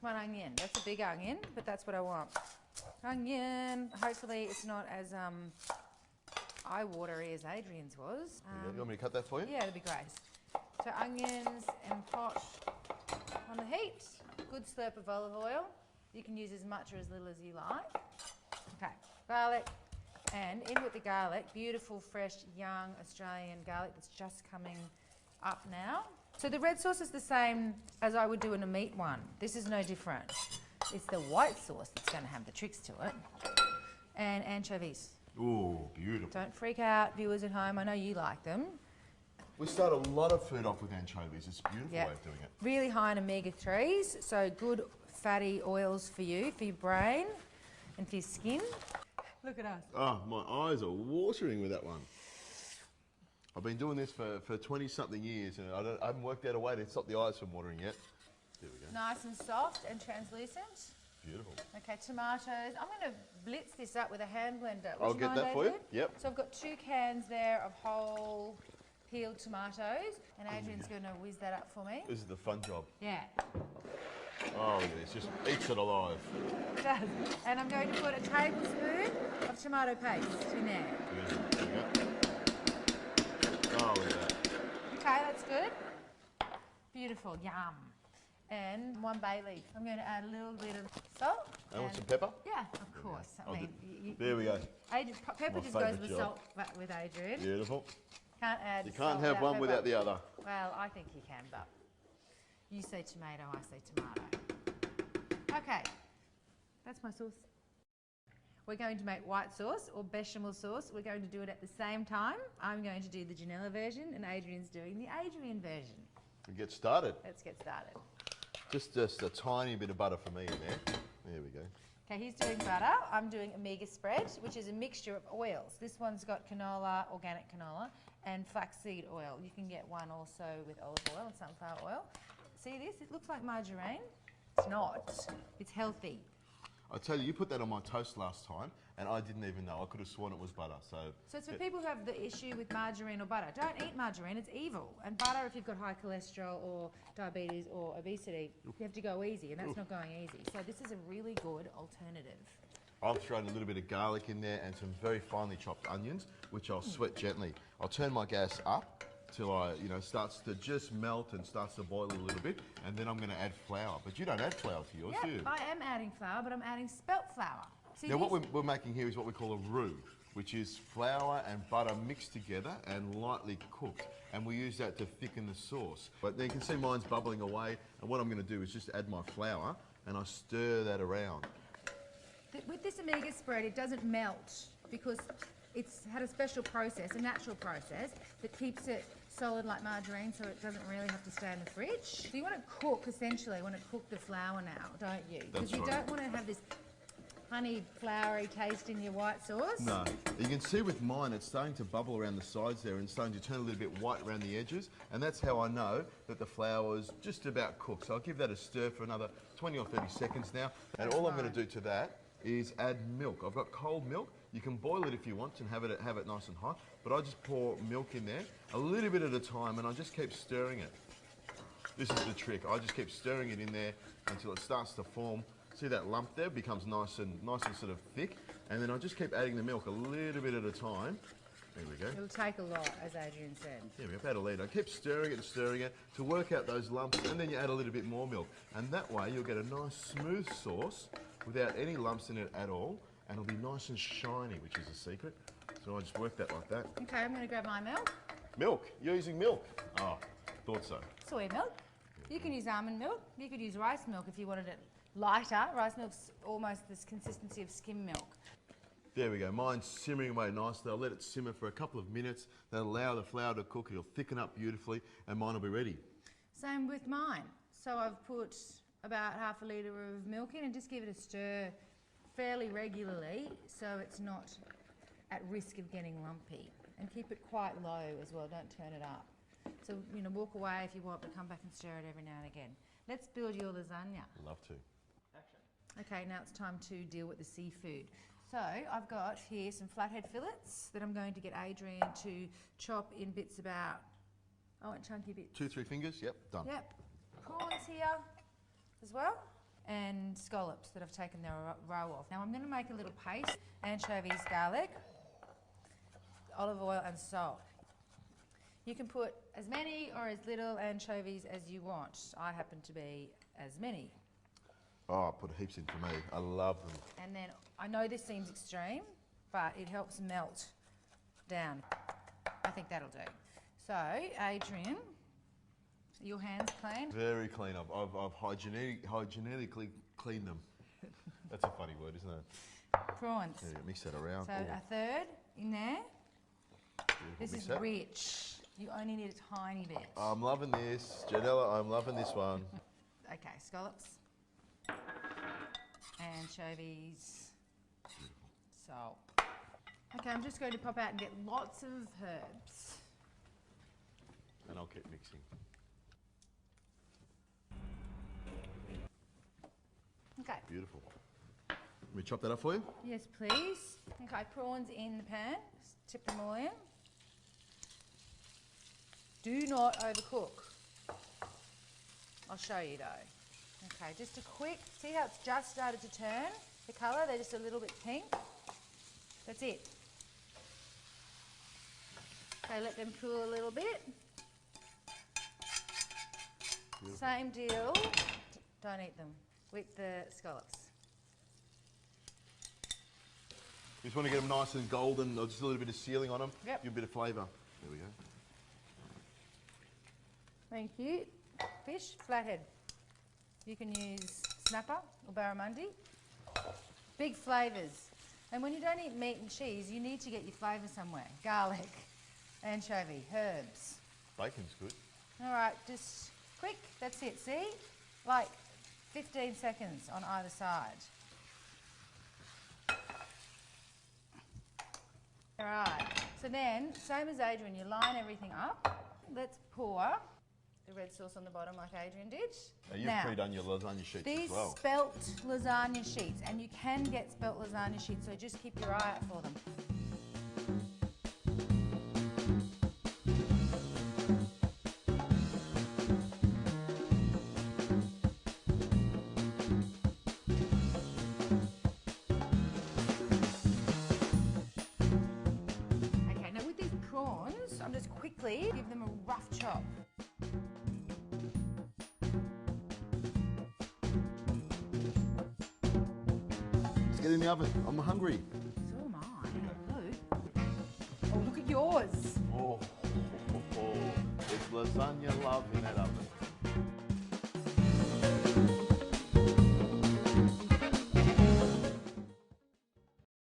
1 onion. That's a big onion, but that's what I want. Onion. Hopefully it's not as eye-watery as Adrian's was. You want me to cut that for you? Yeah, that'd be great. So onions and pot on the heat. Good slurp of olive oil. You can use as much or as little as you like. Okay, garlic. And in with the garlic, beautiful, fresh, young Australian garlic that's just coming up now. So the red sauce is the same as I would do in a meat one. This is no different. It's the white sauce that's going to have the tricks to it. And anchovies. Ooh, beautiful. Don't freak out, viewers at home. I know you like them. We start a lot of food off with anchovies. It's a beautiful way of doing it. Really high in omega-3s, so good fatty oils for you, for your brain and for your skin. Look at us. Oh, my eyes are watering with that one. I've been doing this for 20-something years and I haven't worked out a way to stop the eyes from watering yet. There we go. Nice and soft and translucent. Beautiful. Okay, tomatoes. I'm going to blitz this up with a hand blender. I'll get that for you. Yep. So I've got 2 cans there of whole peeled tomatoes, and Adrian's going to whiz that up for me. This is the fun job. Yeah. Oh, it just eats it alive. It does. And I'm going to put a tablespoon of tomato paste in there. Beautiful. There we go. Oh, look at that. Okay, that's good. Beautiful. Yum. And 1 bay leaf. I'm going to add a little bit of salt. And want some pepper? Yeah, of course. I mean, there we go. Pepper just goes with salt with Adrian. Beautiful. Can't add You can't have one without the other. Well, I think you can, but you say tomato, I say tomato. Okay, that's my sauce. We're going to make white sauce or bechamel sauce. We're going to do it at the same time. I'm going to do the Janella version and Adrian's doing the Adrian version. We get started. Let's get started. Just a tiny bit of butter for me in there. There we go. Okay, he's doing butter. I'm doing omega spread, which is a mixture of oils. This one's got canola, organic canola, and flaxseed oil. You can get one also with olive oil and sunflower oil. See this? It looks like margarine. It's not. It's healthy. I tell you, you put that on my toast last time, and I didn't even know. I could have sworn it was butter. So it's for people who have the issue with margarine or butter. Don't eat margarine, it's evil. And butter, if you've got high cholesterol or diabetes or obesity, you have to go easy, and that's not going easy. So this is a really good alternative. I've thrown a little bit of garlic in there and some very finely chopped onions, which I'll sweat gently. I'll turn my gas up till starts to just melt and starts to boil a little bit, and then I'm going to add flour. But you don't add flour to yours, do you? I am adding flour, but I'm adding spelt flour. See, now, what we're making here is what we call a roux, which is flour and butter mixed together and lightly cooked. And we use that to thicken the sauce. But then you can see mine's bubbling away, and what I'm going to do is just add my flour, and I stir that around. With this omega spread, it doesn't melt because it's had a special process, a natural process, that keeps it solid like margarine, so it doesn't really have to stay in the fridge. So you want to cook, essentially, you want to cook the flour now, don't you? Because you don't want to have this honey, floury taste in your white sauce. No. You can see with mine, it's starting to bubble around the sides there and starting to turn a little bit white around the edges, and that's how I know that the flour is just about cooked. So I'll give that a stir for another 20 or 30 seconds now, and all I'm going to do to that is add milk. I've got cold milk. You can boil it if you want and have it nice and hot, but I just pour milk in there, a little bit at a time, and I just keep stirring it. This is the trick. I just keep stirring it in there until it starts to form. See that lump there? Becomes nice and sort of thick, and then I just keep adding the milk a little bit at a time. There we go. It'll take a lot, as Adrian said. Yeah, we have had a lead. I keep stirring it and stirring it to work out those lumps, and then you add a little bit more milk, and that way you'll get a nice smooth sauce without any lumps in it at all, and it'll be nice and shiny, which is a secret. So I just work that like that. Okay, I'm going to grab my milk. Milk? You're using milk? Oh, thought so. Soy milk. You can use almond milk. You could use rice milk if you wanted it lighter. Rice milk's almost this consistency of skim milk. There we go. Mine's simmering away nicely. I'll let it simmer for a couple of minutes. That'll allow the flour to cook. It'll thicken up beautifully, and mine will be ready. Same with mine. So I've put about half a litre of milk in and just give it a stir fairly regularly so it's not at risk of getting lumpy. And keep it quite low as well, don't turn it up. So, walk away if you want, but come back and stir it every now and again. Let's build your lasagna. Love to. Okay, now it's time to deal with the seafood. So I've got here some flathead fillets that I'm going to get Adrian to chop in bits about, I want chunky bits. 2-3 fingers, yep, done. Yep. Prawns here as well. and scallops that I've taken the roe off. Now I'm going to make a little paste, anchovies, garlic, olive oil and salt. You can put as many or as little anchovies as you want. I happen to be as many. Oh, I put heaps in for me. I love them. And then, I know this seems extreme, but it helps melt down. I think that'll do. So, Adrian, are your hands clean? Very clean. I've hygienically cleaned them. That's a funny word, isn't it? Prawns. Yeah, mix that around. So a third in there. Beautiful. This Mix is that. rich. You only need a tiny bit. I'm loving this. Janella, I'm loving this one. Okay, scallops. Anchovies. Salt. Okay, I'm just going to pop out and get lots of herbs. And I'll keep mixing. Okay. Beautiful. Let me chop that up for you. Yes, please. Okay, prawns in the pan. Tip them all in. Do not overcook. I'll show you though. Okay, just a quick, see how it's just started to turn the colour? They're just a little bit pink. That's it. Okay, let them cool a little bit. Beautiful. Same deal, don't eat them, with the scallops. You just want to get them nice and golden, or just a little bit of sealing on them. Yep. Give a bit of flavour. There we go. Thank you. Fish, flathead. You can use snapper or barramundi. Big flavours. And when you don't eat meat and cheese, you need to get your flavour somewhere. Garlic, anchovy, herbs. Bacon's good. All right, just quick, that's it, see? Like 15 seconds on either side. All right, so then, same as Adrian, you line everything up. Let's pour the red sauce on the bottom like Adrian did. Now you've Now, pre-done your lasagna sheets these as well. spelt lasagna sheets, and you can get spelt lasagna sheets, so just keep your eye out for them. Okay, now with these prawns, I'm just quickly give them a rough chop. Let's get in the oven. I'm hungry. So am I. Look. Oh, look at yours. Oh, it's lasagna love in that oven.